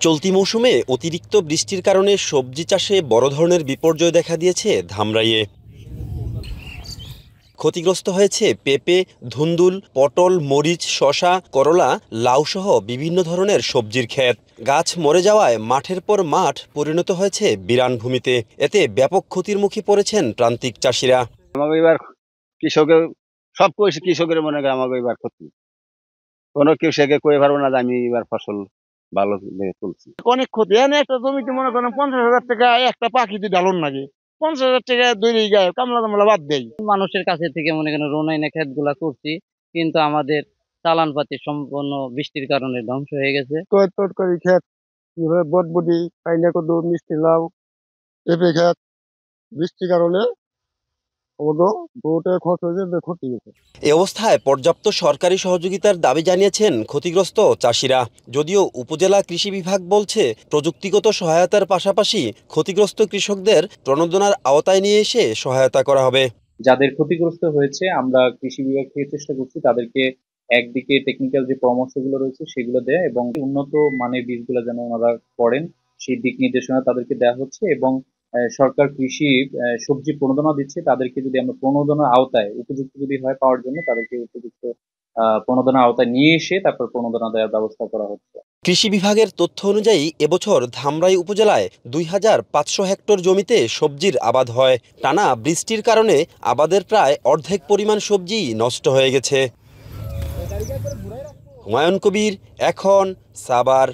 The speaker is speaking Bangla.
চলতি মৌসুমে অতিরিক্ত বৃষ্টির কারণে সবজি চাষে বড় ধরনের বিপর্যয় দেখা দিয়েছে ধামরাইয়ে। ক্ষতিগ্রস্ত হয়েছে পেঁপে, ধুন্দুল, পটল, মরিচ, শসা, করলা, লাউসহ বিভিন্ন ধরনের সবজির ক্ষেত। গাছ মরে যাওয়ায় মাঠের পর মাঠ পরিণত হয়েছে বিরান ভূমিতে। এতে ব্যাপক ক্ষতির মুখে পড়েছেন প্রান্তিক চাষিরা। আমাকে এবার কৃষকের সব কৃষকের মনে করে আমাকে এবার ক্ষতি, কোনো কৃষকে কয়ে পারবো না যে আমি এবার ফসল ভালো তুলছি। অনেক ক্ষতি। এনে একটা জমিতে মনে করেন 50,000 টাকা একটা পাখি যদি ঢালন লাগে, 50,000 টাকা দৈরি গায়ে কামলা টামলা বাদ দেয়। মানুষের কাছে থেকে মনে করেন রোন আইনে ক্ষেতগুলা করছি, কিন্তু আমাদের চালানপাতি সম্পূর্ণ বৃষ্টির কারণে ধ্বংস হয়ে গেছে। তরকারি ক্ষেত, বটবটি, পাইনা কদু, মিষ্টি লাউ, পেঁপে ক্ষেত, বৃষ্টির কারণে এ অবস্থায় পর্যাপ্ত সরকারি সহযোগিতার দাবি জানিয়েছেন ক্ষতিগ্রস্ত চাষিরা। যদিও উপজেলা কৃষি বিভাগ বলছে, প্রযুক্তিগত সহায়তার পাশাপাশি ক্ষতিগ্রস্ত কৃষকদের প্রণোদনার আওতায় নিয়ে এসে সহায়তা করা হবে। যাদের ক্ষতিগ্রস্ত হয়েছে আমরা কৃষি বিভাগ থেকে চেষ্টা করছি তাদেরকে একদিকে টেকনিক্যাল যে পরামর্শগুলো রয়েছে সেগুলো দেয়া এবং উন্নত মানের বীজগুলো যেন ওনারা করেন সেই দিক নির্দেশনা তাদেরকে দেওয়া হচ্ছে এবং সরকার কৃষি সবজি প্রণোদনা দিচ্ছে, তাদেরকে যদি আমরা প্রণোদনার আওতায় উপযুক্ত যদি হয় পাওয়ার জন্য তাদেরকে উপযুক্ত প্রণোদনার আওতায় নিয়ে এসে তারপর প্রণোদনা দেওয়ার ব্যবস্থা করা হচ্ছে। কৃষি বিভাগের তথ্য অনুযায়ী এবছর ধামরাই উপজেলায় 2,500 হেক্টর জমিতে সবজির আবাদ হয়। টানা বৃষ্টির কারণে আবাদের প্রায় অর্ধেক পরিমাণ সবজি নষ্ট হয়ে গেছে। হুমায়ুন কবির, এখন, সাভার।